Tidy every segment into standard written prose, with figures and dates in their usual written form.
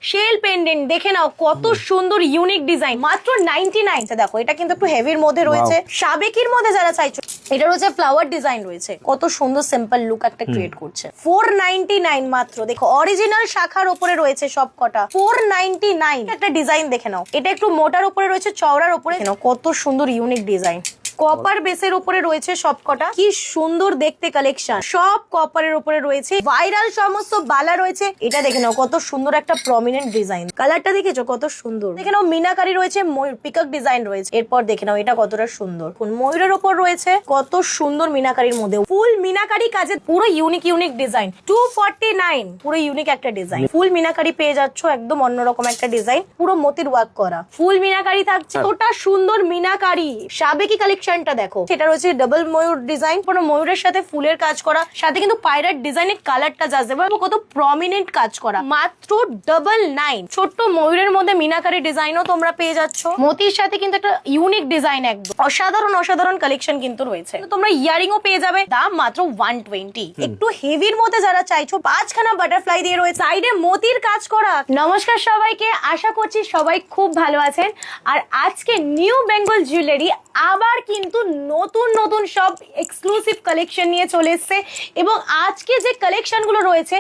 Shell pendant দেখে নাও কত সুন্দর ইউনিক ডিজাইন, মাত্র 99। দেখো এটা কিন্তু একটু হেভির মধ্যে রয়েছে, সাবেকির মধ্যে যারা চাইছো এটা রয়েছে ফ্লাওয়ার ডিজাইন রয়েছে, কত সুন্দর সিম্পল লুক একটা ক্রিয়েট করছে। 499 মাত্র। দেখো অরিজিনাল শাখার উপরে রয়েছে সব কটা, 499। একটা ডিজাইন দেখে নাও, এটা একটু মোটার উপরে রয়েছে, চওড়ার উপরে কত সুন্দর ইউনিক ডিজাইন। কপার বেসের উপরে রয়েছে সবকটা, কি সুন্দর দেখতে কালেকশন, সব কপারের উপরে রয়েছে, ভাইরাল সমস্ত বালা রয়েছে। এটা দেখে নাও কত সুন্দর একটা প্রমিনেন্ট ডিজাইন, কালারটা দেখেছো কত সুন্দর। দেখে নাও মিনাকারি রয়েছে, ময়ূর পিকক ডিজাইন রয়েছে। এরপর দেখে নাও এটা কতটা সুন্দর, ময়ূরের উপর রয়েছে কত সুন্দর মিনাকারির মধ্যে, ফুল মিনাকারি কাজে পুরো ইউনিক ইউনিক ডিজাইন। 249 পুরো ইউনিক একটা ডিজাইন, ফুল মিনাকারি পেয়ে যাচ্ছ, একদম অন্যরকম একটা ডিজাইন, পুরো মতির ওয়ার্ক করা ফুল মিনাকারি থাকছে। ওটা সুন্দর মিনাকারি সাবেকি কালেকশন দেখো, সেটা রয়েছে ডাবল ময়ূর ডিজাইন, পুরো ময়ূরের সাথে ফুলের কাজ করা, সাথে কিন্তু পায়রাট ডিজাইনের কালারটা যাচ্ছে কত প্রমিনেন্ট কাজ করা, মাত্র 99। ছোট্ট ময়ূরের মধ্যে মিনাকারি ডিজাইনও তোমরা পেয়ে যাচ্ছ, মতির সাথে কিন্তু একটা ইউনিক ডিজাইন, একদম অসাধারণ অসাধারণ কালেকশন কিন্তু রয়েছে। তোমরা ইয়ারিংও পেয়ে যাবে, দাম মাত্র 120। একটু হেভির মধ্যে যারা চাইছো, 5খানা বাটারফ্লাই দিয়ে রয়েছে, সাইডে মতির কাজ করা। নমস্কার সবাইকে, আশা করছি সবাই খুব ভালো আছেন। আর আজকে নিউ বেঙ্গল জুয়েলারি আবার কিন্তু নতুন নতুন সব এক্সক্লুসিভ কালেকশন নিয়ে চলে এসেছে, এবং আজকে যে কালেকশন গুলো রয়েছে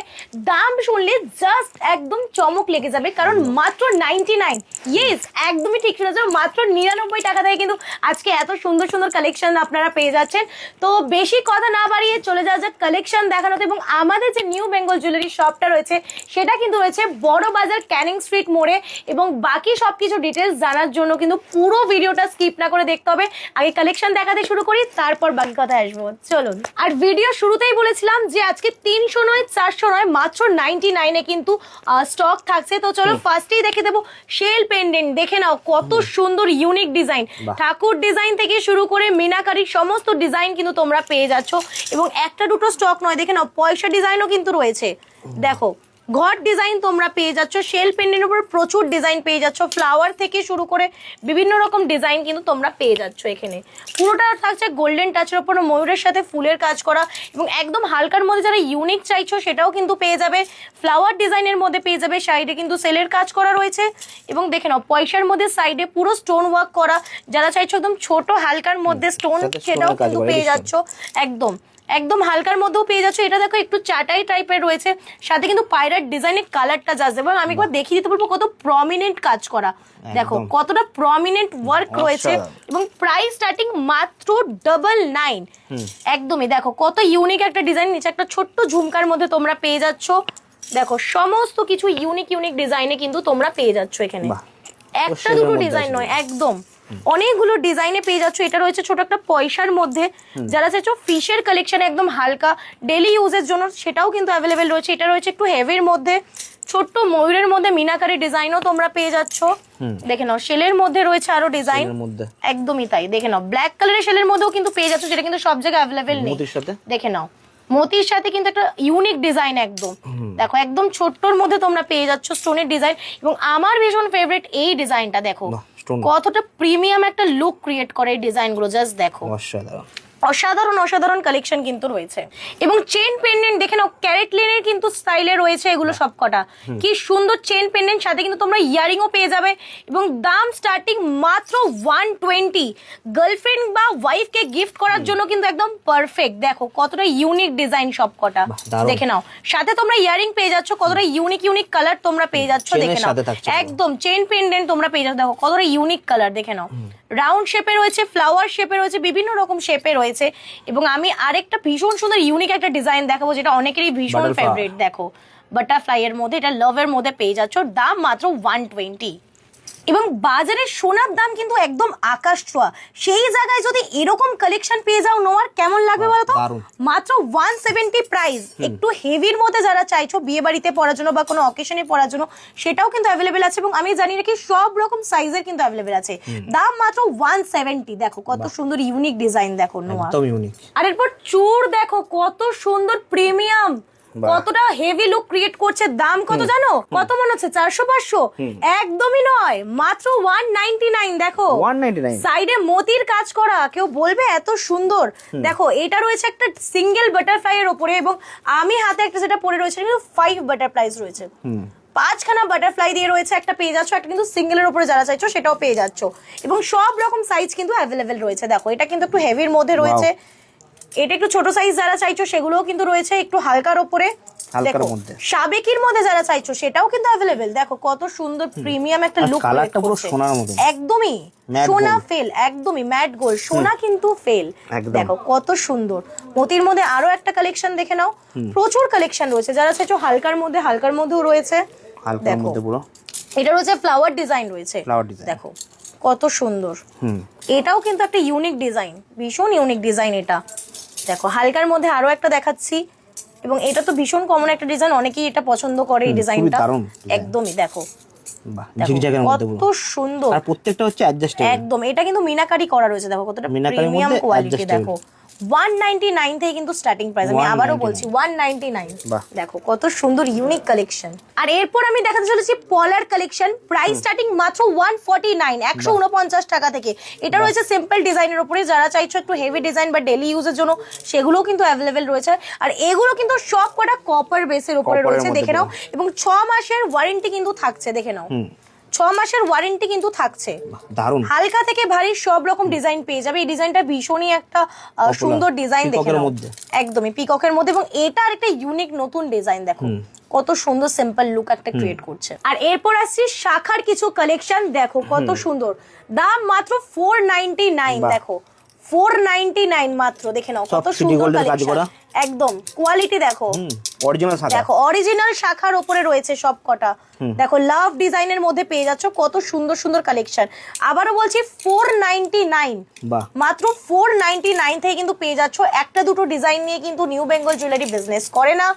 দাম শুনলে জাস্ট একদম চমক লেগে যাবে, কারণ মাত্র 99। ইয়েস, একদমই ঠিক শুনেছো, মাত্র 99 টাকা থেকে কিন্তু আজকে এত সুন্দর সুন্দর কালেকশন আপনারা পেয়ে যাচ্ছেন। তো বেশি কথা না বাড়িয়ে চলে যাওয়া যাক কালেকশন দেখানোতে। এবং আমাদের যে নিউ বেঙ্গল জুয়েলারি শপটা রয়েছে সেটা কিন্তু রয়েছে বড় বাজার ক্যানিং স্ট্রিট মোড়ে, এবং বাকি সবকিছু ডিটেলস জানার জন্য কিন্তু পুরো ভিডিওটা স্কিপ না করে দেখতে হবে। আগে কালেকশন দেখাতে শুরু করি, তারপর বাকি কথা আসবো, চলুন। আর ভিডিও শুরুতেই বলেছিলাম যে আজকে 300 নয় 400 নয়, মাত্র 99-এ কিন্তু স্টক থাকছে। তো চলো ফার্স্টেই দেখে দেবো শেল পেন্ডেন্ট, দেখে নাও কত সুন্দর ইউনিক ডিজাইন, ঠাকুর ডিজাইন থেকে শুরু করে মিনাকারির সমস্ত ডিজাইন কিন্তু তোমরা পেয়ে যাচ্ছ, এবং একটা দুটো স্টক নয়, দেখে নাও পয়সা ডিজাইনও কিন্তু রয়েছে। দেখো ঘট ডিজাইন তোমরা পেয়ে যাচ্ছ, শেল পেন্ডেন্টের উপর প্রচুর ডিজাইন পেয়ে যাচ্ছ, ফ্লাওয়ার থেকে শুরু করে বিভিন্ন রকম ডিজাইন কিন্তু তোমরা পেয়ে যাচ্ছ। এখানে পুরোটা থাকছে গোল্ডেন টাচের উপর, ময়ূরের সাথে ফুলের কাজ করা, এবং একদম হালকার মধ্যে যারা ইউনিক চাইছো সেটাও কিন্তু পেয়ে যাবে, ফ্লাওয়ার ডিজাইনের মধ্যে পেয়ে যাবে, সাইডে কিন্তু সেলের কাজ করা রয়েছে, এবং দেখে নাও পয়সার মধ্যে সাইডে পুরো স্টোন ওয়ার্ক করা। যারা চাইছো একদম ছোট হালকার মধ্যে স্টোন, সেটাও কিন্তু পেয়ে যাচ্ছ, একদম একদম হালকার মধ্যেও পেয়ে যাচ্ছে। এটা দেখো একটু চাটাই টাইপের রয়েছে, সাথে কিন্তু পায়রাট ডিজাইনের কালারটা যাচ্ছে, এবং আমি একবার দেখিয়ে দিতে বলবো কত প্রমিনেন্ট কাজ করা, দেখো কতটা প্রমিনেন্ট ওয়ার্ক রয়েছে, এবং প্রাইস স্টার্টিং মাত্র 99। একদমই দেখো কত ইউনিক একটা ডিজাইন, নিচে একটা ছোট্ট ঝুমকার মধ্যে তোমরা পেয়ে যাচ্ছ। দেখো সমস্ত কিছু ইউনিক ইউনিক ডিজাইনে কিন্তু তোমরা পেয়ে যাচ্ছ, এখানে একটা দুটো ডিজাইন নয়, একদম অনেকগুলো ডিজাইনে পেয়ে যাচ্ছ। এটা রয়েছে ছোট একটা পয়সার মধ্যে, যারা চাইছো ফিশের কালেকশন একদম হালকা ডেলি ইউজের জন্য, সেটাও কিন্তু অ্যাভেলেবেল রয়েছে। এটা রয়েছে একটু হেভির মধ্যে, ছোট্ট ময়ূরের মধ্যে মিনাকারি ডিজাইনও তোমরা পেয়ে যাচ্ছ। দেখে নাও শেলের মধ্যে রয়েছে আরো ডিজাইন, একদমই তাই। দেখে নাও ব্ল্যাক কালারের শেলের মধ্যেও কিন্তু পেয়ে যাচ্ছ, সেটা কিন্তু সব জায়গায় অ্যাভেলেবেল নেই। দেখে নাও মতির সাথে কিন্তু একটা ইউনিক ডিজাইন, একদম দেখো একদম ছোট্টর মধ্যে তোমরা পেয়ে যাচ্ছ স্টোনের ডিজাইন, এবং আমার ভীষণ ফেভারিট এই ডিজাইনটা। দেখো কতটা প্রিমিয়াম একটা লুক ক্রিয়েট করে এই ডিজাইন গুলো, জাস্ট দেখো অসাধারণ অসাধারণ কালেকশন কিন্তু রয়েছে। এবং চেন পেন্ডেন্ট দেখে নাও ক্যারেট লেনের কিন্তু স্টাইলে রয়েছে এগুলো সবকটা, কি সুন্দর চেন পেন্ডেন্ট, সাথে কিন্তু তোমরা ইয়ারিংও পেয়ে যাবে, এবং দাম স্টার্টিং মাত্র 120। গার্লফ্রেন্ড বা ওয়াইফকে গিফট করার জন্য কিন্তু একদম পারফেক্ট। দেখো কতটা ইউনিক ডিজাইন সবকটা, দেখে নাও সাথে তোমরা ইয়ারিং পেয়ে যাচ্ছ, কতটা ইউনিক ইউনিক কালার তোমরা পেয়ে যাচ্ছ। দেখে নাও একদম চেন পেন্ডেন্ট তোমরা পেয়ে যাচ্ছ, দেখো কতটা ইউনিক কালার। দেখে নাও রাউন্ড শেপে রয়েছে, ফ্লাওয়ার শেপে রয়েছে, বিভিন্ন রকম শেপে রয়েছে। এবং আমি আরেকটা ভীষণ সুন্দর ইউনিক একটা ডিজাইন দেখাবো, যেটা অনেকেরই ভীষণ ফেভারিট। দেখো বাটারফ্লাই এর মধ্যে, এটা লাভ এর মধ্যে পেয়ে যাচ্ছ, দাম মাত্র 120। এবং বাজারে সোনার দাম কিন্তু একদম আকাশ ছোঁয়া, সেই জায়গায় যদি এরকম কালেকশন পেয়ে যাও নোয়ার, কেমন লাগবে বলতো? মাত্র 170 প্রাইস। একটু হেভির মধ্যে যারা চাইছো বিয়ে বাড়িতে পরার জন্য বা কোনো অকেশনে পরার জন্য, সেটাও কিন্তু অ্যাভেলেবেল আছে, এবং আমি জানি নাকি সব রকম সাইজের কিন্তু অ্যাভেলেবেল আছে, দাম মাত্র 170। দেখো কত সুন্দর ইউনিক ডিজাইন, দেখো নোয়া। আর এরপর চূড় দেখো কত সুন্দর প্রিমিয়াম, কতটা হেভি লুক ক্রিয়েট করছে। দাম কত জানো? কত মনে হচ্ছে 400-500? একদমই নয়, মাত্র 199। দেখো সাইডে মতির কাজ করা, কেউ বলবে এত সুন্দর। দেখো এটা রয়েছে একটা সিঙ্গেল বাটারফ্লাই এর উপরে, এবং আমি হাতে একটা যেটা পরে রয়েছে 5 বাটারফ্লাইজ রয়েছে, 5খানা বাটারফ্লাই দিয়ে রয়েছে, একটা পেয়ে যাচ্ছ, একটা কিন্তু সিঙ্গেলের উপরে যারা চাইছো সেটাও পেয়ে যাচ্ছ, এবং সব রকম সাইজ কিন্তু অ্যাভেলেবেল রয়েছে। দেখো এটা কিন্তু একটু হেভির মধ্যে রয়েছে, এটা একটু ছোট সাইজ যারা চাইছো সেগুলোও কিন্তু রয়েছে, একটু হালকার উপরে। দেখো সাবেকির মধ্যে যারা চাইছো সেটাও কিন্তু অ্যাভেলেবেল। দেখো কত সুন্দর প্রিমিয়াম একটা লুক, কালারটা পুরো সোনার মতো, একদমই সোনা ফেল, একদমই ম্যাট গোল্ড, সোনা কিন্তু ফেল। দেখো কত সুন্দর। মতির মধ্যে আরো একটা কালেকশন দেখে নাও, প্রচুর কালেকশন রয়েছে। যারা চাইছো হালকার মধ্যে, হালকার মধ্যেও রয়েছে। দেখো এটা রয়েছে ফ্লাওয়ার ডিজাইন রয়েছে, দেখো কত সুন্দর। এটাও কিন্তু একটা ইউনিক ডিজাইন, ভীষণ ইউনিক ডিজাইন এটা। দেখো হালকার মধ্যে আরো একটা দেখাচ্ছি, এবং এটা তো ভীষণ কমন একটা ডিজাইন, অনেকেই এটা পছন্দ করে এই ডিজাইনটা। একদমই দেখো কত সুন্দর, আর প্রত্যেকটা হচ্ছে অ্যাডজাস্টেবল একদম। এটা কিন্তু মিনাকারি করা রয়েছে, দেখো কতটা প্রিমিয়াম কোয়ালিটি। দেখো 199 থেকে কিন্তু স্টার্টিং প্রাইস, আমি আবারও বলছি 199। দেখো কত সুন্দর ইউনিক কালেকশন। আর এরপর আমি দেখাতে চলেছি পলার কালেকশন, প্রাইস স্টার্টিং মাত্র 149, 149 টাকা থেকে। এটা রয়েছে সিম্পল ডিজাইনের উপরে, যারা চাইছো একটু হেভি ডিজাইন বা ডেইলি ইউজের জন্য সেগুলোও কিন্তু অ্যাভেলেবেল রয়েছে। আর এগুলো কিন্তু সব কটা কপার বেসের উপরে রয়েছে, দেখে নাও, এবং 6 মাসের ওয়ারেন্টি কিন্তু থাকছে, দেখে নাও 6 মাসের ওয়ারেন্টি কিন্তু থাকছে। দারুণ, হালকা থেকে ভারী সব রকম ডিজাইন পেয়ে যাবে। এই ডিজাইনটা ভীষণই একটা সুন্দর ডিজাইন, দেখে নাও, একদমই পিককের মধ্যে, এবং এটা আরেকটা ইউনিক নতুন ডিজাইন। দেখো কত সুন্দর সিম্পল লুক একটা ক্রিয়েট করছে। আর এরপর আসছি শাখার কিছু কালেকশন, দেখো কত সুন্দর, দাম মাত্র 499। দেখো 499 মাত্র, দেখে নাও কত সুন্দর কালেকশন, একদম কোয়ালিটি দেখো, অরিজিনাল শাখা, দেখো অরিজিনাল শাখার উপরে রয়েছে সব কটা। দেখো লাভ ডিজাইনের মধ্যে পেয়ে যাচ্ছ কত সুন্দর সুন্দর কালেকশন। আবারও বলছি 499, মাত্র 499 থেকে কিন্তু পেয়ে যাচ্ছ। একটা দুটো ডিজাইন নিয়ে কিন্তু নিউ বেঙ্গল জুয়েলারি বিজনেস করে না,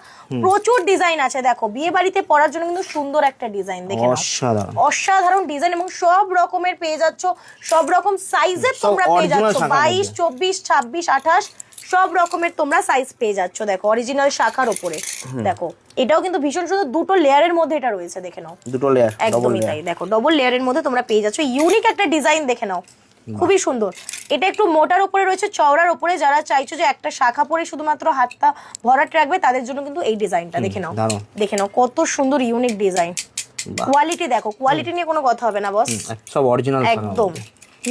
প্রচুর ডিজাইন আছে। দেখো বিয়ে বাড়িতে পরার জন্য কিন্তু সুন্দর একটা ডিজাইন, দেখে নাও অসাধারণ ডিজাইন, এবং সব রকমের পেয়ে যাচ্ছ, সব রকম সাইজের তোমরা পেয়ে যাচ্ছ, 22, 24, 26, 28 সব রকমের তোমরা সাইজ পেয়ে যাচ্ছ। দেখো অরিজিনাল শাখার উপরে, দেখো এটাও কিন্তু ভীষণ সুন্দর, দুটো লেয়ারের মধ্যে এটা রয়েছে, দেখে নাও দুটো লেয়ার, একদমই তাই। দেখো ডবল লেয়ারের মধ্যে তোমরা পেয়ে যাচ্ছ, ইউনিক একটা ডিজাইন, দেখে নাও খুবই সুন্দর। এটা একটু মোটার উপরে রয়েছে, চওড়ার উপরে, যারা চাইছো যে একটা শাখা পরে শুধুমাত্র হাতটা ভরাট রাখবে তাদের জন্য কিন্তু এই ডিজাইনটা, দেখে নাও, দেখে নাও কত সুন্দর ইউনিক ডিজাইন। কোয়ালিটি দেখো, কোয়ালিটি নিয়ে কোনো কথা হবে না বস, সব অরিজিনাল একদম।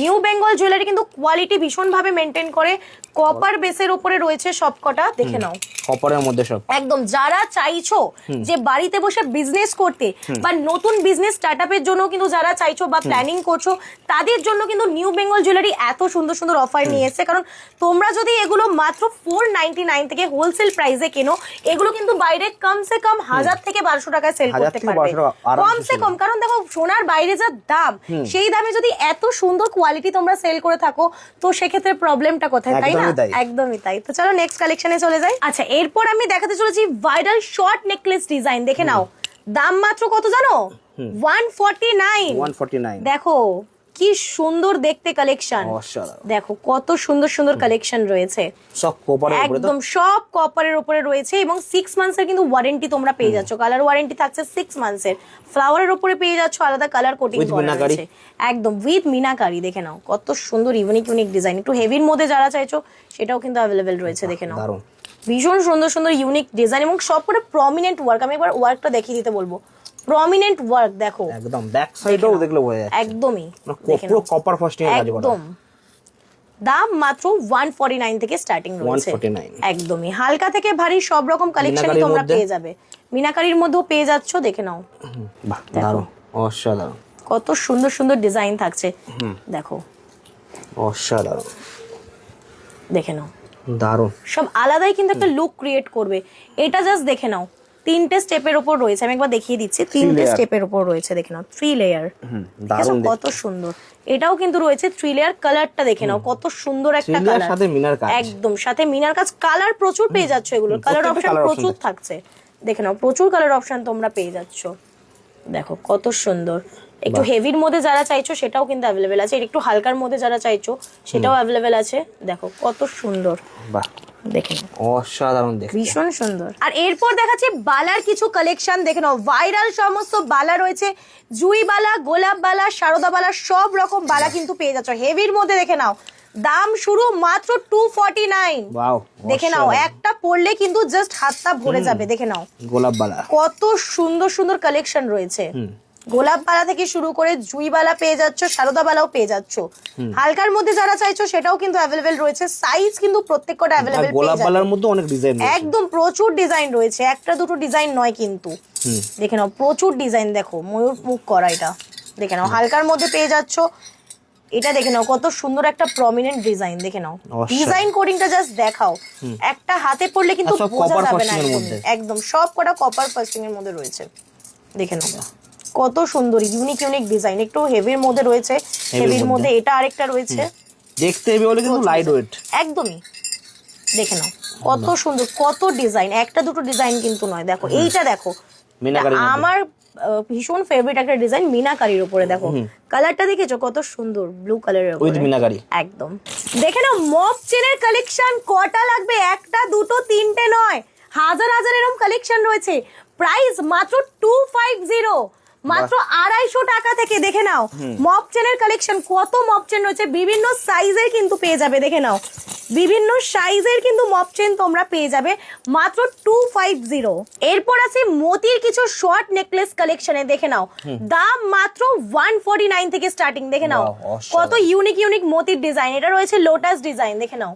নিউ বেঙ্গল জুয়েলারি কিন্তু কোয়ালিটি ভীষণ ভাবে মেনটেন করে, কপার বেসের উপরে রয়েছে সব কটা, দেখে নাও কপারের মধ্যে সব, একদম। যারা চাইছো যে বাড়িতে বসে বিজনেস করতে বা নতুন বিজনেস স্টার্টআপের জন্য কিন্তু যারা চাইছো বা প্ল্যানিং করছো, তাদের জন্য কিন্তু নিউ বেঙ্গল জুয়েলারি এত সুন্দর সুন্দর অফার নিয়ে এসেছে। কারণ তোমরা যদি এগুলো মাত্র 499 থেকে হোলসেল প্রাইসে কেনো, এগুলো কিন্তু বাইরে কমসে কম 1000 থেকে 1200 টাকায় সেল করতে পারবে, কমসে কম। কারণ দেখো সোনার বাইরে যা দাম, সেই দামে যদি এত সুন্দর কোয়ালিটি তোমরা সেল করে থাকো, তো সেক্ষেত্রে প্রবলেমটা কোথায়, তাই না? একদমই তাই। তো চলো নেক্সট কালেকশনে চলে যাই। আচ্ছা এরপর আমি দেখাতে চলেছি ভাইরাল শর্ট নেকলেস ডিজাইন, দেখে নাও দাম মাত্র কত জানো, 149। দেখো কি সুন্দর দেখতে কালেকশন, দেখো কত সুন্দর সুন্দর কালেকশন রয়েছে, সব কপারের উপরে, একদম সব কপারের উপরে রয়েছে, এবং 6 মান্থসের কিন্তু ওয়ারেন্টি তোমরা পেয়ে যাচ্ছ। কালার ওয়ারেন্টি থাকছে 6 মান্থসের। ফ্লাওয়ারের উপরে পেয়ে যাচ্ছ আলাদা কালার কোটিং করা আছে, একদম উইথ মিনাকারি। দেখে নাও কত সুন্দর ইউনিক ইউনিক ডিজাইন। একটু হেভির মধ্যে যারা চাইছো সেটাও কিন্তু অ্যাভেলেবেল রয়েছে, দেখে নাও ভীষণ সুন্দর সুন্দর ইউনিক ডিজাইন, এবং সব করে প্রমিনেন্ট ওয়ার্ক। আমি একবার ওয়ার্কটা দেখিয়ে দিতে বলবো, প্রমিনেন্ট ওয়ার্ক দেখো, একদম ব্যাক সাইডেও দেখলে বোঝা যাচ্ছে, একদমই পুরো কপার ফাস্টিং এর কাজ করা। একদম দাম মাত্র 149 থেকে স্টার্টিং রয়েছে, একদমই। হালকা থেকে ভারী সব রকম কালেকশনই তোমরা পেয়ে যাবে, মিনাকারির মধ্যেও পেয়ে যাচ্ছ, দেখে নাও বাহ দারুণ, অসাধারণ, কত সুন্দর সুন্দর ডিজাইন থাকছে, দেখো অসাধারণ, দেখে নাও দারুণ, সব আলাদাই কিন্তু একটা লুক ক্রিয়েট করবে। এটা জাস্ট দেখে নাও, 3টে স্টেপের উপর রয়েছে, আমি একবার দেখিয়ে দিচ্ছি, 3টে স্টেপের উপর রয়েছে, দেখে নাও 3 লেয়ার, কত সুন্দর। এটাও কিন্তু রয়েছে 3 লেয়ার, কালারটা দেখে নাও কত সুন্দর একটা কালার, সাথে মিনার কাজ, একদম সাথে মিনার কাজ, কালার প্রচুর পেয়ে যাচ্ছ, এগুলোর কালার অপশন প্রচুর থাকছে, দেখে নাও প্রচুর কালার অপশন তোমরা পেয়ে যাচ্ছ, দেখো কত সুন্দর। একটু হেভির মধ্যে যারা চাইছো সেটাও কিন্তু অ্যাভেলেবেল আছে, একটু হালকার মধ্যে যারা চাইছো সেটাও অ্যাভেলেবেল আছে, দেখো কত সুন্দর, বাহ দেখে নাও অসাধারণ, দেখতে ভীষণ সুন্দর। আর এরপর দেখাচ্ছি বালার কিছু কালেকশন, দেখে নাও ভাইরাল সমস্ত বালা রয়েছে, জুই বালা, গোলাপ বালা, সারদা বালা, সব রকম বালা কিন্তু পেয়ে যাচ্ছ। হেভির মধ্যে দেখে নাও দাম শুরু মাত্র 249। ওয়াও, দেখে নাও, একটা পরলে কিন্তু জাস্ট হাতটা ভরে যাবে। দেখে নাও গোলাপ বালা, কত সুন্দর সুন্দর কালেকশন রয়েছে। গোলাপ বালা থেকে শুরু করে জুই বালা পেয়ে যাচ্ছ, সারদা বালাও পেয়ে যাচ্ছ। হালকার মধ্যে যারা চাইছো সেটাও কিন্তু অ্যাভেলেবেল রয়েছে, সাইজ কিন্তু প্রত্যেকটা অ্যাভেলেবেল পেয়ে গোলাপ যাবে। বালার মধ্যে অনেক ডিজাইন রয়েছে, একদম প্রচুর ডিজাইন রয়েছে, একটা দুটো ডিজাইন নয় কিন্তু। দেখে নাও প্রচুর ডিজাইন, দেখো ময়ূর মুখ করা, এটা দেখে নাও হালকার মধ্যে পেয়ে যাচ্ছ। এটা দেখে নাও কত সুন্দর একটা প্রমিনেন্ট ডিজাইন, দেখে নাও ডিজাইন কোডিংটা জাস্ট দেখাও। একটা হাতে পড়লে কিন্তু সব বোঝা copper যাবে না casting এর একদমই। মধ্যে। একদম সব কটা কপার ফাস্টিং এর মধ্যে রয়েছে। দেখে নাও কত সুন্দর ইউনিক ইউনিক ডিজাইন, একটু হেভির মধ্যে রয়েছে, হেভির মধ্যে এটা আরেকটা রয়েছে। দেখতে হেভি হলে কিন্তু লাইট ওয়েট একদমই দেখে নাও কত সুন্দর, কত ডিজাইন, একটা দুটো ডিজাইন কিন্তু নয়। দেখো এইটা দেখো, মিনাকারি আমার ভীষণ ফেভারিট একটা ডিজাইন মিনাকারির উপরে। দেখো কালারটা দেখেছো কত সুন্দর, ব্লু কালারের উইথ উপরে মিনাকারি। একদম। দেখে নাও মপ চেনের কালেকশন কটা লাগবে, একটা দুটো তিনটে নয়, হাজার হাজার এরকম কালেকশন রয়েছে। প্রাইস মাত্র 250, মাত্র 250 টাকা থেকে। দেখে নাও মপ চেনের কালেকশন, কত মপ চেন রয়েছে, বিভিন্ন সাইজের কিন্তু পেয়ে যাবে। দেখে নাও বিভিন্ন সাইজের কিন্তু মপ চেন তোমরা পেয়ে যাবে মাত্র 250। এরপর আছে মোতির কিছু শর্ট নেকলেস কালেকশনে। দেখে নাও দাম মাত্র 149 থেকে স্টার্টিং। দেখে নাও কত ইউনিক ইউনিক মোতির ডিজাইন, এটা রয়েছে লোটাস ডিজাইন। দেখে নাও,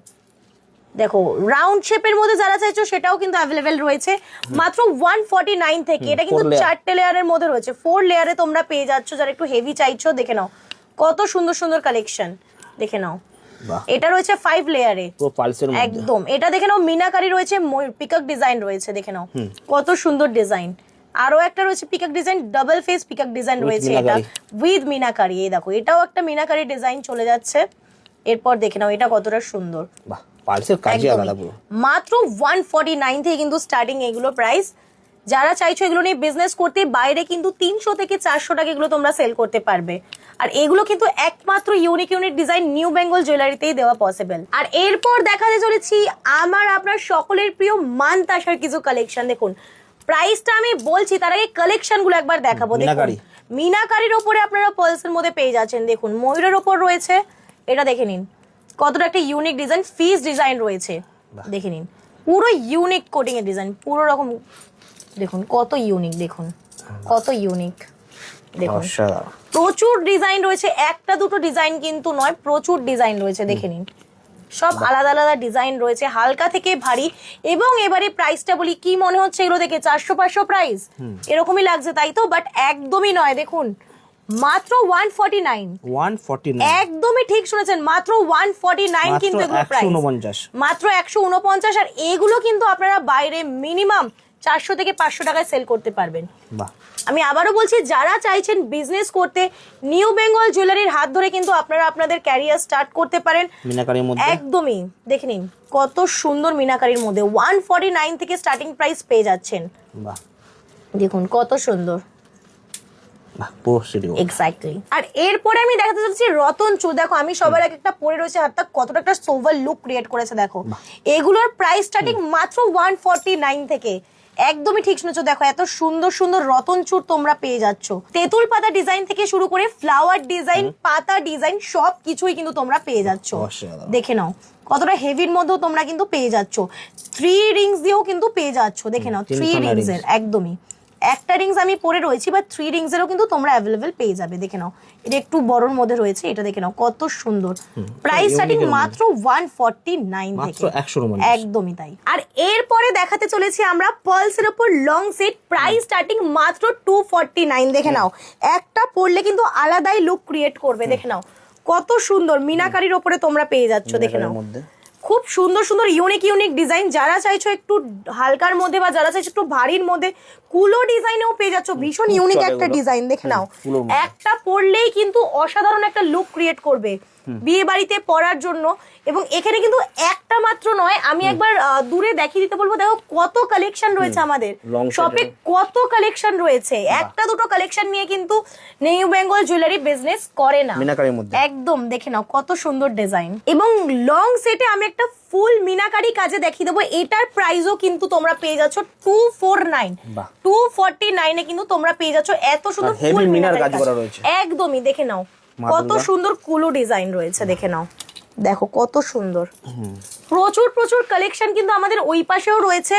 দেখো রাউন্ড শেপের মধ্যে যারা চাইছো সেটাও কিন্তু অ্যাভেলেবেল রয়েছে মাত্র 149 থেকে। এটা কিন্তু 4টে লেয়ারের মধ্যে রয়েছে, 4 লেয়ারে তোমরা পেয়ে যাচ্ছ যারা একটু হেভি চাইছো। দেখে নাও কত সুন্দর সুন্দর কালেকশন। দেখে নাও এটা রয়েছে 5 লেয়ারে, পুরো পালসের মধ্যে একদম। এটা দেখে নাও মিনাকারি রয়েছে, পিকক ডিজাইন রয়েছে। দেখে নাও কত সুন্দর ডিজাইন। আরো একটা রয়েছে peacock design, double face peacock design রয়েছে, এটা উইথ মিনাকারি। এই দেখো এটাও একটা মিনাকারি ডিজাইন চলে যাচ্ছে। এরপর দেখে নাও এটা কতটা সুন্দর, বাহ পালসের কাজই আলাদা পুরো। মাত্র 149 থেকে কিন্তু স্টার্টিং এগুলো প্রাইস। যারা চাইছো এগুলো নিয়ে বিজনেস করতে, বাইরে কিন্তু 300 থেকে 400 টাকা এগুলো তোমরা সেল করতে পারবে। আর এগুলো কিন্তু একমাত্র unique unique design new Bengal জুয়েলারিতেই দেওয়া পসিবল। আর এরপর দেখাতে চলেছি আমার আপনার সকলের প্রিয় মানতাসার কিছু কালেকশন। দেখুন প্রাইসটা আমি বলছি, তার আগে কালেকশন গুলো একবার দেখাবো। দেখুন মিনাকারির ওপরে আপনারা পালসের মধ্যে পেয়ে যাচ্ছেন। দেখুন ময়ূরের ওপর রয়েছে, এটা দেখে নিন কতটা একটা ইউনিক ডিজাইন, ফিস ডিজাইন রয়েছে। দেখে নিন পুরো ইউনিক কোটিং এর ডিজাইন, পুরো রকম। দেখুন কত ইউনিক, দেখুন কত ইউনিক। দেখুন প্রচুর ডিজাইন রয়েছে, একটা দুটো ডিজাইন কিন্তু নয়, প্রচুর ডিজাইন রয়েছে। দেখে নিন সব আলাদা আলাদা ডিজাইন রয়েছে, হালকা থেকে ভারী। এবং এবারে প্রাইসটা বলি, কি মনে হচ্ছে এগুলো দেখে 400-500 প্রাইস এরকমই লাগছে, তাই তো? বাট একদমই নয়। দেখুন মাত্র 149, একদমই ঠিক শুনেছেন, মাত্র 149 কিন্তু এগুলো প্রাইস, মাত্র 149। আর এগুলো কিন্তু আপনারা বাইরে মিনিমাম 400 থেকে 500 টাকায় সেল করতে পারবেন। আমি আবারও বলছি, যারা চাইছেন বিজনেস করতে, নিউ বেঙ্গল জুয়েলারির হাত ধরে কিন্তু আপনারা আপনাদের ক্যারিয়ার স্টার্ট করতে পারেন মিনাকারির মধ্যে। একদমই দেখে নিন কত সুন্দর মিনাকারির মধ্যে 149 থেকে স্টার্টিং প্রাইস পেয়ে যাচ্ছেন। দেখুন কত সুন্দর, এক্স্যাক্টলি। আর এরপরে আমি দেখাতে চলেছি রতন চূড়। দেখো আমি সবার আগে একটা পরে রয়েছে হাতটা, কতটা একটা সোভার লুক ক্রিয়েট করেছে। দেখো এগুলোর প্রাইস স্টার্টিং মাত্র 149 থেকে। একদমই ঠিক শুনেছো, দেখো এত সুন্দর সুন্দর রতন চূড় তোমরা পেয়ে যাচ্ছ। তেঁতুল পাতা ডিজাইন থেকে শুরু করে ফ্লাওয়ার ডিজাইন, পাতা ডিজাইন, সব কিছুই কিন্তু তোমরা পেয়ে যাচ্ছ। দেখে নাও কতটা হেভির মধ্যেও তোমরা কিন্তু পেয়ে যাচ্ছ। 3 রিংস দিয়েও কিন্তু পেয়ে যাচ্ছ। দেখে নাও 3 রিংস এর, একদমই একটা রিংস আমি পরে রয়েছি, বা 3 রিংস এরও কিন্তু তোমরা অ্যাভেলেবেল পেয়ে যাবে। দেখে নাও এটা একটু বড়র মধ্যে রয়েছে, এটা দেখে নাও কত সুন্দর। প্রাইস স্টার্টিং মাত্র 149 থেকে, একদমই তাই। আর এরপরে দেখাতে চলেছি আমরা পার্লসের উপর লং সেট, প্রাইস স্টার্টিং মাত্র 249। দেখে নাও একটা পরলে কিন্তু আলাদাই লুক ক্রিয়েট করবে। দেখে নাও কত সুন্দর মিনাকারির উপরে তোমরা পেয়ে যাচ্ছ। দেখে নাও খুব সুন্দর সুন্দর ইউনিক ইউনিক ডিজাইন। যারা চাইছো একটু হালকার মধ্যে, বা যারা চাইছো একটু ভারীর মধ্যে, কুলো ডিজাইনেও পেয়ে যাচ্ছ। ভীষণ ইউনিক একটা ডিজাইন। দেখে নাও একটা পরলেই কিন্তু অসাধারণ একটা লুক ক্রিয়েট করবে বিয়ে বাড়িতে পরার জন্য। এবং এখানে কিন্তু একটা মাত্র নয়, আমি একবার দূরে দেখিয়ে দিতে বলবো। দেখো কত কালেকশন রয়েছে আমাদের শপে, কত কালেকশন রয়েছে। একটা দুটো কালেকশন নিয়ে কিন্তু নিউ বেঙ্গল জুয়েলারি বিজনেস করে না, একদম। দেখে নাও কত সুন্দর ডিজাইন। এবং লং সেটে আমি একটা ফুল মিনাকারি কাজে দেখিয়ে দেবো। এটার প্রাইসও কিন্তু তোমরা পেয়ে যাচ্ছ 249, 249 এ কিন্তু তোমরা পেয়ে যাচ্ছ এত সুন্দর ফুল মিনার কাজ করা রয়েছে। একদমই দেখে নাও কত সুন্দর কুলো ডিজাইন রয়েছে। দেখে নাও দেখো কত সুন্দর, প্রচুর প্রচুর কালেকশন কিন্তু আমাদের ওই পাশেও রয়েছে।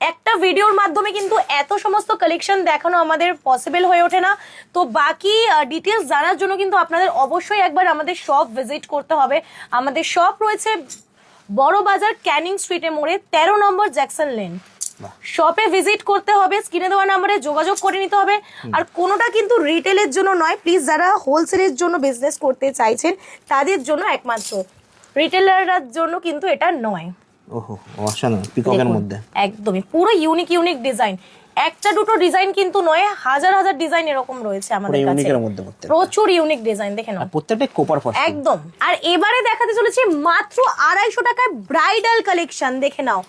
একটা ভিডিওর মাধ্যমে কিন্তু এত সমস্ত কালেকশন দেখানো আমাদের পসিবল হয়ে ওঠে না। তো বাকি ডিটেলস জানার জন্য কিন্তু আপনাদের অবশ্যই একবার আমাদের শপ ভিজিট করতে হবে। আমাদের শপ রয়েছে বড় বাজার ক্যানিং স্ট্রিটে মোড়ে 13 নম্বর জ্যাকসন লেন। শপে ভিজিট করতে হবে, স্ক্রিনে দেওয়া নাম্বারে যোগাযোগ করে নিতে হবে। আর কোনোটা কিন্তু রিটেলের জন্য নয়, প্লিজ যারা হোলসেলের জন্য বিজনেস করতে চাইছেন তাদের জন্য একমাত্র, রিটেলারদের জন্য কিন্তু এটা নয়। ওহো অসাধারণ, পিককের মধ্যে একদমই পুরো ইউনিক ইউনিক ডিজাইন, একটা দুটো ডিজাইন কিন্তু নয়, হাজার হাজার ডিজাইন এরকম রয়েছে আমাদের কাছে, ইউনিকের মধ্যে প্রত্যেকটা। প্রচুর ইউনিক ডিজাইন দেখে নাও, প্রত্যেকটা কোপার ফাস্ট একদম। আর এবারে দেখাতে চলেছি মাত্র 250 টাকায় ব্রাইডাল কালেকশন, দেখে নাও।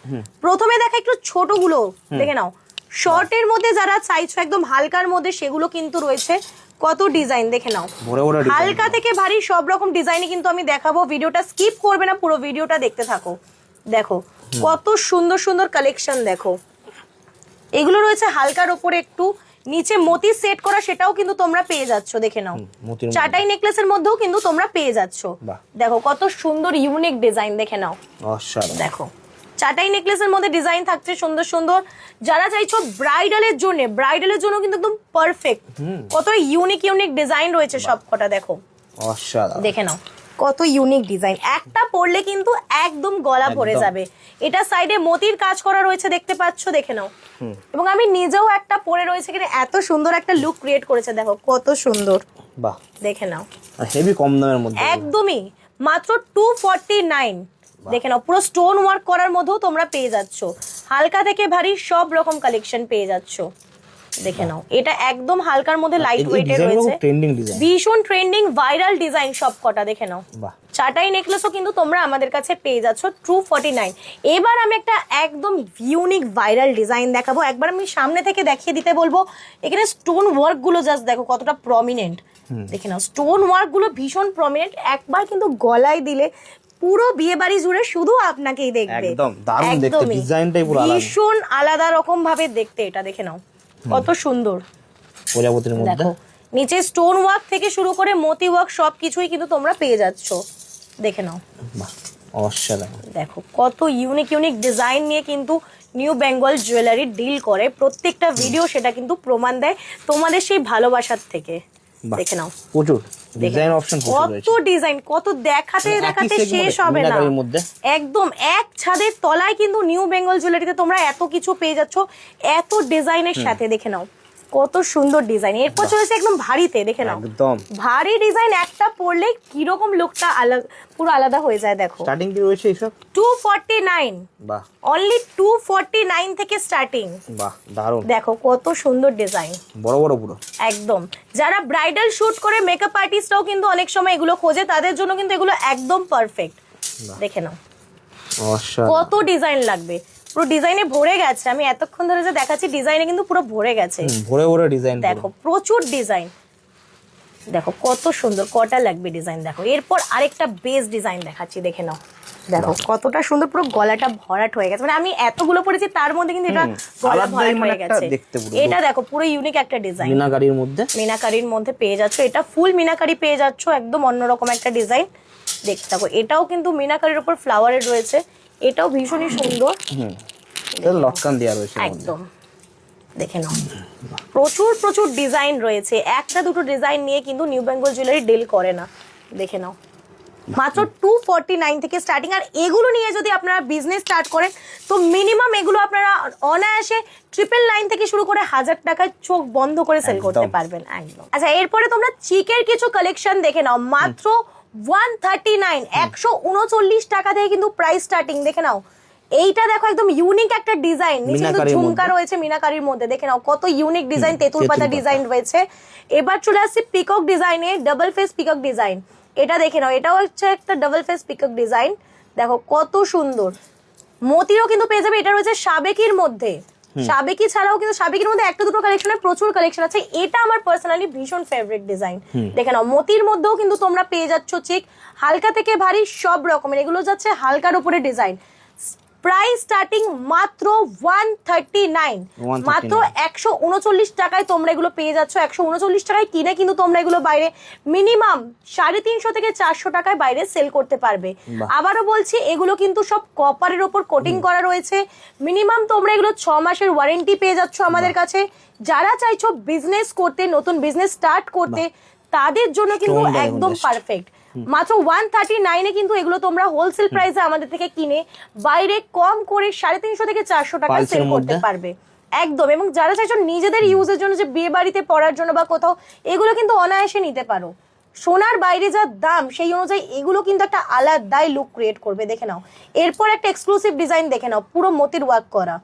প্রথমে দেখা একটু ছোটগুলো দেখে নাও, শর্টের মধ্যে যারা চাইছো একদম হালকার মধ্যে সেগুলো কিন্তু রয়েছে। কত ডিজাইন দেখে নাও, হালকা থেকে ভারী সব রকম ডিজাইনই কিন্তু আমি দেখাবো। ভিডিওটা স্কিপ করবে না, পুরো ভিডিওটা দেখতে থাকো। দেখো কত সুন্দর সুন্দর কালেকশন, দেখো এগুলো রয়েছে হালকার ওপরে একটু নিচে মতি সেট করা, সেটাও কিন্তু তোমরা পেয়ে যাচ্ছ, দেখে নাও। চাটাই নেকলেসের মধ্যেও কিন্তু তোমরা পেয়ে যাচ্ছ। দেখো কত সুন্দর ইউনিক ডিজাইন, দেখে নাও। দেখো চাটাই নেকলেসের মধ্যে ডিজাইন থাকছে সুন্দর সুন্দর। যারা চাইছো ব্রাইডালের জন্য কিন্তু একদম পারফেক্ট। কত ইউনিক ইউনিক ডিজাইন রয়েছে সব কটা, দেখো দেখে নাও কত ইউনিক ডিজাইন। একটা পরলে কিন্তু একদম গলা ভরে যাবে। এটা সাইডে মতির কাজ করা রয়েছে, দেখতে পাচ্ছো, দেখে নাও। এবং আমি নিজেও একটা পরে রয়েছে, কিন্তু এত সুন্দর একটা লুক ক্রিয়েট করেছে, দেখো কত সুন্দর, বাহ দেখে নাও। হেভি কম দামের মধ্যে, একদমই মাত্র 249, দেখে নাও। পুরো স্টোন ওয়ার্ক করার মধ্যেও তোমরা পেয়ে যাচ্ছ, হালকা থেকে ভারী সব রকম কালেকশন পেয়ে যাচ্ছ, দেখে নাও। এটা একদম হালকার মধ্যে লাইট ওয়েটের রয়েছে, ভীষণ ট্রেন্ডিং ভাইরাল ডিজাইন সব কটা, দেখে নাও। চাটাই নেকলেসও কিন্তু তোমরা আমাদের কাছে পেয়ে যাচ্ছ 249। এবার আমি একটা একদম ইউনিক ভাইরাল ডিজাইন দেখাবো, একবার আমি সামনে থেকে দেখিয়ে দিতে বলবো। এখানে স্টোন ওয়ার্ক গুলো জাস্ট দেখো কতটা প্রমিনেন্ট, দেখে নাও। স্টোন ওয়ার্ক গুলো ভীষণ প্রমিনেন্ট, একবার কিন্তু গলায় দিলে পুরো বিয়ে বাড়ি জুড়ে শুধু আপনাকেই দেখবে। একদম দারুণ দেখতে, ডিজাইনটাই পুরো আলাদা, ভীষণ আলাদা রকম ভাবে দেখতে এটা, দেখে নাও কত সুন্দর। প্রজাপতির মধ্যে দেখো নিচে স্টোন ওয়ার্ক থেকে শুরু করে মতি ওয়ার্ক সবকিছুই কিন্তু তোমরা পেয়ে যাচ্ছ, দেখে নাও। অসাধারণ, দেখো কত ইউনিক ইউনিক ডিজাইন নিয়ে কিন্তু নিউ বেঙ্গল জুয়েলারি ডিল করে। প্রত্যেকটা ভিডিও সেটা কিন্তু প্রমাণ দেয় তোমাদের সেই ভালোবাসার থেকে, দেখে নাও। প্রচুর ডিজাইন অপশন, কত ডিজাইন, কত দেখাতে দেখাতে শেষ হবে না। একদম এক ছাদের তলায় কিন্তু নিউ বেঙ্গল জুয়েলারিতে তোমরা এত কিছু পেয়ে যাচ্ছ, এত ডিজাইনের সাথে, দেখে নাও কত সুন্দর ডিজাইন। এরপর চলেছে একদম ভারীতে, দেখে নাও একদম ভারী ডিজাইন, একটা পরলে কিরকম লুকটা পুরো আলাদা হয়ে যায়। দেখো স্টার্টিং কি রয়েছে এইসব 249, বাহ অনলি 249 থেকে স্টার্টিং, বাহ দারুণ। দেখো কত সুন্দর ডিজাইন, বড় বড় পুরো একদম। যারা ব্রাইডাল শুট করে মেকআপ আর্টিস্টরাও কিন্তু অনেক সময় এগুলো খোঁজে, তাদের জন্য কিন্তু এগুলো একদম পারফেক্ট, দেখে নাও কত ডিজাইন লাগবে। পুরো ডিজাইনে ভরে গেছে, আমি এতক্ষণ ধরে যে দেখাচ্ছি ডিজাইনে কিন্তু পুরো ভরে গেছে, ভরে ভরে ডিজাইন, দেখো প্রচুর ডিজাইন। দেখো কত সুন্দর, কটা লাগবে ডিজাইন। দেখো এরপর আরেকটা বেস ডিজাইন দেখাচ্ছি, দেখে নাও। দেখো কতটা সুন্দর, পুরো গলাটা ভরাট হয়ে গেছে। মানে আমি এতগুলো পরেছি তার মধ্যে কিন্তু এটা গলা ভরাট হয়ে গেছে। এটা দেখো পুরো ইউনিক একটা ডিজাইন, মিনাকারির মধ্যে পেয়ে যাচ্ছ। এটা ফুল মিনাকারি পেয়ে যাচ্ছ, একদম অন্যরকম একটা ডিজাইন। দেখতে থাকো, এটাও কিন্তু মিনাকারির উপর ফ্লাওয়ারের রয়েছে, এটাও ভীষণই সুন্দর, লটকান দেয়া রয়েছে একদম, দেখে নাও। প্রচুর প্রচুর ডিজাইন রয়েছে, একটা দুটো ডিজাইন নিয়ে কিন্তু নিউ বেঙ্গল জুয়েলারি ডিল করে না, দেখে নাও। মাত্র 249 থেকে স্টার্টিং। আর এগুলো নিয়ে যদি আপনারা বিজনেস স্টার্ট করেন তো মিনিমাম এগুলো আপনারা অনায়াসে 999 থেকে শুরু করে 1000 টাকায় চোখ বন্ধ করে সেল করতে পারবেন, একদম। আচ্ছা এরপরে তোমরা চিকের কিছু কালেকশন দেখে নাও, মাত্র 139, 139 টাকা থেকে কিন্তু প্রাইস স্টার্টিং, দেখে নাও। এইটা দেখো একদম ইউনিক একটা ডিজাইন, নিচে কিন্তু ঝুমকা রয়েছে মিনাকারির মধ্যে, দেখে নাও কত ইউনিক ডিজাইন, তেঁতুল পাতা ডিজাইন রয়েছে। এবার চলে আসছে পিকক ডিজাইনে, ডাবল ফেস পিকক ডিজাইন। এটা দেখে নাও, এটাও হচ্ছে একটা ডাবল ফেস পিকক ডিজাইন, দেখো কত সুন্দর। মতিরও কিন্তু পেয়ে যাবে, এটা রয়েছে সাবেকির মধ্যে। সাবেকি ছাড়াও কিন্তু সাবেকির মধ্যে একটা দুটো কালেকশনের প্রচুর কালেকশন আছে। এটা আমার পার্সোনালি ভীষণ ফেভারিট ডিজাইন, দেখে নাও। মতির মধ্যেও কিন্তু তোমরা পেয়ে যাচ্ছ চিক, হালকা থেকে ভারী সব রকমের। এগুলো যাচ্ছে হালকার উপরে ডিজাইন, প্রাইস স্টার্টিং মাত্র 139, মাত্র 139 টাকায় তোমরা এগুলো পেয়ে যাচ্ছ। 139 টাকায় কিনে কিন্তু তোমরা এগুলো বাইরে মিনিমাম 350 থেকে 400 টাকায় বাইরে সেল করতে পারবে। আবারও বলছি, এগুলো কিন্তু সব কপারের ওপর কোটিং করা রয়েছে। মিনিমাম তোমরা এগুলো 6 মাসের ওয়ারেন্টি পেয়ে যাচ্ছ আমাদের কাছে। যারা চাইছো বিজনেস করতে, নতুন বিজনেস স্টার্ট করতে, তাদের জন্য কিন্তু একদম পারফেক্ট। মাত্র 139 এ কিন্তু এগুলো তোমরা হোলসেল প্রাইসে আমাদের থেকে কিনে বাইরে কম করে 350 থেকে 400 টাকা সেল করতে পারবে একদম। এবং যারা চাইছো নিজেদের ইউজের জন্য, যে বিয়ে বাড়িতে পড়ার জন্য বা কোথাও, এগুলো কিন্তু অনায়াসে নিতে পারো। সোনার বাইরে যা দাম সেই অনুযায়ী এগুলো কিন্তু একটা আলাদাই লুক ক্রিয়েট করবে। দেখে নাও, এরপর একটা এক্সক্লুসিভ ডিজাইন দেখে নাও, পুরো মতির ওয়ার্ক করা।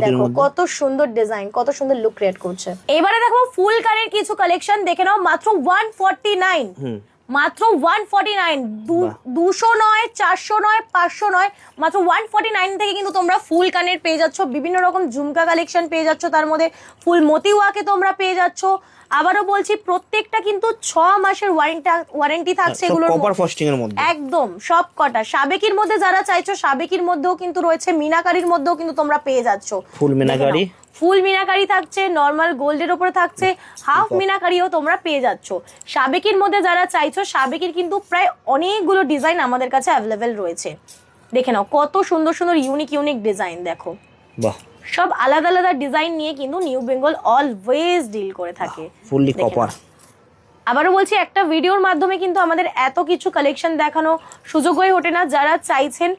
দেখো কত সুন্দর ডিজাইন, কত সুন্দর লুক ক্রিয়েট করছে। এবারে দেখো ফুল কানের কিছু কালেকশন দেখে নাও, মাত্র 149, মাত্র 149, 200 নয়, 400 নয়, 500 নয়, মাত্র 149 থেকে কিন্তু তোমরা ফুল কানের পেয়ে যাচ্ছ। বিভিন্ন রকম ঝুমকা কালেকশন পেয়ে যাচ্ছ, তার মধ্যে ফুল মতি ওয়াকে তোমরা পেয়ে যাচ্ছ। আবারও বলছি, প্রত্যেকটা কিন্তু 6 মাসের ওয়ারেন্টি থাকছে এগুলোর মধ্যে, একদম সব কটা। সাবেকির মধ্যে যারা চাইছো, সাবেকির মধ্যেও কিন্তু রয়েছে, মিনাকারির মধ্যেও কিন্তু তোমরা পেয়ে যাচ্ছ। ফুল মিনাকারি থাকছে, নর্মাল গোল্ডের উপরে থাকছে, হাফ মিনাকারিও তোমরা পেয়ে যাচ্ছ। সাবেকির মধ্যে যারা চাইছো, সাবেকির কিন্তু প্রায় অনেকগুলো ডিজাইন আমাদের কাছে অ্যাভেলেবেল রয়েছে। দেখে নাও কত সুন্দর সুন্দর ইউনিক ডিজাইন। দেখো বাহ, সব আলাদা আলাদা ডিজাইন নিয়ে কিন্তু নিউ বেঙ্গল অলওয়েজ ডিল করে থাকে। Fully copper. আবারও বলছি, একটা ভিডিওর মাধ্যমে কিন্তু আমাদের এত কিছু কালেকশন দেখানো সুযোগ হয়ে ওঠে না। যারা চাইছেন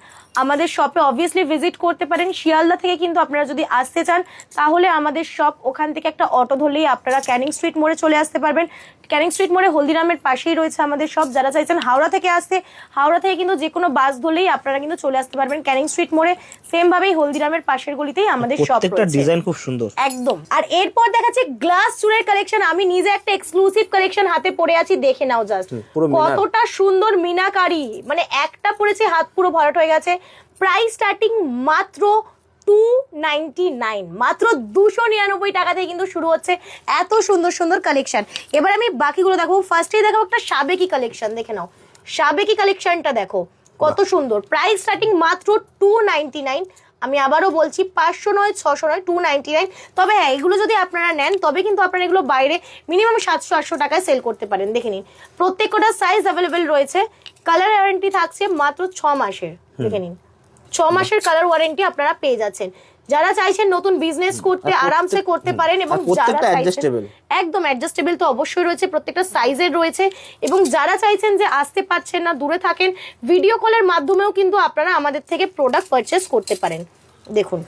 আমাদের শপে অবভিয়াসলি ভিজিট করতে পারেন। শিয়ালদা থেকে কিন্তু আপনারা যদি আসতে চান, তাহলে আমাদের শপ, ওখান থেকে একটা অটো ধরলেই আপনারা ক্যানিং স্ট্রিট মোড়ে চলে আসতে পারবেন। ক্যানিং স্ট্রিট মোড়ে হলদিরামের পাশেই রয়েছে আমাদের শপ। যারা চাইছেন হাওড়া থেকে আসতে, হাওড়া থেকে কিন্তু যে কোনো বাস ধরলেই আপনারা কিন্তু চলে আসতে পারবেন ক্যানিং স্ট্রিট মোড়ে। সেম ভাবেই হলদিরামের পাশের গলিতেই আমাদের শপ রয়েছে। ডিজাইন খুব সুন্দর একদম। আর এরপর দেখাচ্ছে গ্লাস চুড়ের কালেকশন। আমি নিজে একটা এক্সক্লুসিভ কালেকশন হাতে পরে আছি, দেখে নাও জাস্ট কতটা সুন্দর মিনাকারি। মানে একটা পরেছে, হাত পুরো ভরাট হয়ে গেছে। প্রাইস স্টার্টিং মাত্র 299, মাত্র 299 টাকা থেকে কিন্তু শুরু হচ্ছে এত সুন্দর সুন্দর কালেকশন। এবার আমি বাকিগুলো দেখো। ফার্স্টেই দেখো একটা সাবেকি কালেকশন, দেখে নাও সাবেকি কালেকশনটা দেখো কত সুন্দর। প্রাইস স্টার্টিং মাত্র 299। আমি আবারও বলছি, 500 নয়, 600 নয়, 299। তবে হ্যাঁ, এগুলো যদি আপনারা নেন, তবে কিন্তু আপনারা এগুলো বাইরে মিনিমাম 700-800 টাকায় সেল করতে পারেন। দেখে নিন, প্রত্যেকটা সাইজ অ্যাভেলেবেল রয়েছে। কালার ওয়ারেন্টি থাকছে মাত্র 6 মাসের। দেখে নিন, 6 মাসের কালার ওয়ারেন্টি আপনারা পেয়ে যাচ্ছেন। যারা চাইছেন নতুন বিজনেস করতে, আরামসে করতে পারেন। এবং যারা চাইছেন একদম অ্যাডজাস্টেবল তো অবশ্যই রয়েছে, প্রত্যেকটা সাইজের রয়েছে। এবং যারা চাইছেন যে আসতে পারছেন না, দূরে থাকেন, ভিডিও কলের মাধ্যমেও কিন্তু আপনারা আমাদের থেকে প্রোডাক্ট পারচেস করতে পারেন। দেখুন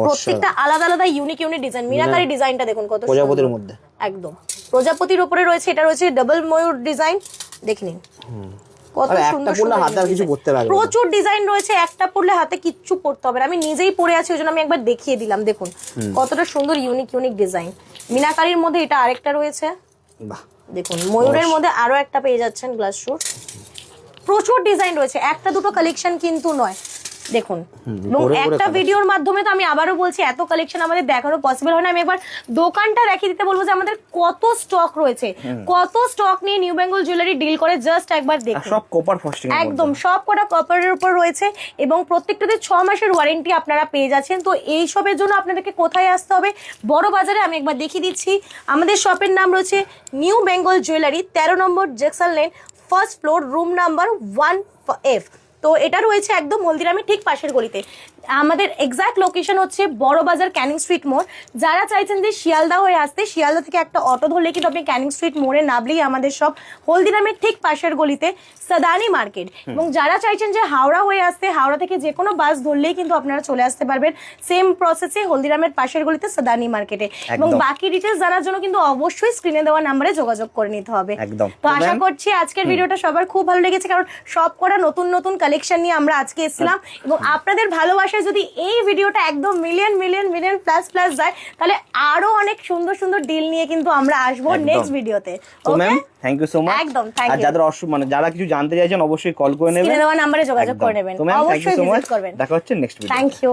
প্রত্যেকটা আলাদা আলাদা ইউনিক ডিজাইন। মিনাকারি ডিজাইনটা দেখুন কত প্রজাপতির মধ্যে, একদম প্রজাপতির উপরে রয়েছে। এটা রয়েছে ডাবল ময়ূর ডিজাইন, দেখে নিন কত সুন্দর সুন্দর। প্রচুর ডিজাইন রয়েছে, একটা পরলে হাতে কিচ্ছু পরতে হবে না। আমি নিজেই পরে আছি, ওই জন্য আমি একবার দেখিয়ে দিলাম। দেখুন কতটা সুন্দর ইউনিক ডিজাইন। মিনাকারির মধ্যে এটা আরেকটা রয়েছে, দেখুন ময়ূরের মধ্যে আরো একটা পেয়ে যাচ্ছেন গ্লাস শুট। প্রচুর ডিজাইন রয়েছে, একটা দুটো কালেকশন কিন্তু নয়। দেখুন, এবং একটা ভিডিওর মাধ্যমে তো আমি আবারও বলছি, এত কালেকশন আমাদের দেখানো পসিবল হয় না। আমি একবার দোকানটা দেখিয়ে দিতে বলবো যে আমাদের কত স্টক রয়েছে, কত স্টক নিয়ে নিউ বেঙ্গল জুয়েলারি ডিল করে। জাস্ট একবার দেখুন, সব কপার ফস্টিং, একদম সব কটা কপারের উপর রয়েছে। এবং প্রত্যেকটাতে 6 মাসের ওয়ারেন্টি আপনারা পেয়ে যাচ্ছেন। তো এই সবের জন্য আপনাদেরকে কোথায় আসতে হবে? বড় বাজারে। আমি একবার দেখিয়ে দিচ্ছি, আমাদের শপের নাম রয়েছে নিউ বেঙ্গল জুয়েলারি, 13 নম্বর Jackson Lane, first floor, room number 1F। তো এটা রয়েছে একদম হলদিরামের ঠিক পাশের গলিতে। আমাদের এক্সাক্ট লোকেশন হচ্ছে বড় বাজার, ক্যানিং স্ট্রিট মোড়। যারা চাইছেন যে শিয়ালদা হয়ে আসতে, শিয়ালদা থেকে একটা অটো ধরলে কিন্তু আপনি ক্যানিং স্ট্রিট মোড়ে নামলেই আমাদের সব হলদিরামের ঠিক পাশের গলিতে সাদানি মার্কেট। এবং যারা চাইছেন যে হাওড়া হয়ে আসতে, হাওড়া থেকে যে কোনো বাস ধরলেই কিন্তু আপনারা চলে আসতে পারবেন সেম প্রসেসে হলদিরামের পাশের গলিতে সাদানি মার্কেটে। এবং বাকি ডিটেলস জানার জন্য কিন্তু অবশ্যই স্ক্রিনে দেওয়া নাম্বারে যোগাযোগ করে নিতে হবে। তো আশা করছি আজকের ভিডিওটা সবার খুব ভালো লেগেছে, কারণ সব করা নতুন নতুন কালেকশন নিয়ে আমরা আজকে এসেছিলাম। এবং আপনাদের ভালোবাসায় যদি এই ভিডিওটা একদম মিলিয়ন প্লাস যায়, তাহলে আরো অনেক সুন্দর সুন্দর ডিল নিয়ে কিন্তু আমরা আসবো নেক্সট ভিডিওতে। তো ma'am thank you so much. একদম থ্যাংক ইউ। আর যারা যারা কিছু জানতে চাইছেন অবশ্যই কল করে নেবেন, স্ক্রিনে দেওয়া নম্বরে যোগাযোগ করে নেবেন। অবশ্যই ভিজিট করবেন। দেখা হচ্ছে নেক্সট ভিডিও। Thank you.